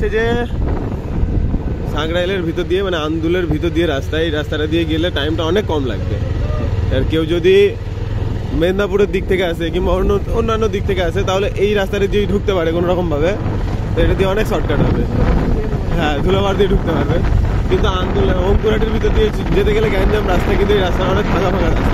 হচ্ছে যে সাঁকরাইলের ভিতর দিয়ে মানে আন্দুলের ভিতর দিয়ে রাস্তা, এই রাস্তাটা দিয়ে গেলে টাইমটা অনেক কম লাগবে। আর কেউ যদি মেদিনীপুরের দিক থেকে আসে কিংবা অন্যান্য দিক থেকে আসে তাহলে এই রাস্তাটা দিয়ে ঢুকতে পারে কোনো রকমভাবে, তো এটা দিয়ে অনেক শর্টকাট হবে। হ্যাঁ, ধুলাবাড় দিয়ে ঢুকতে পারবে। কিন্তু আন্দুল ওমপুরহাটের ভিতর দিয়ে যেতে গেলে গ্যাঞ্জাম রাস্তা, কিন্তু এই রাস্তা অনেক ফাঁকা ফাঁকা রাস্তা।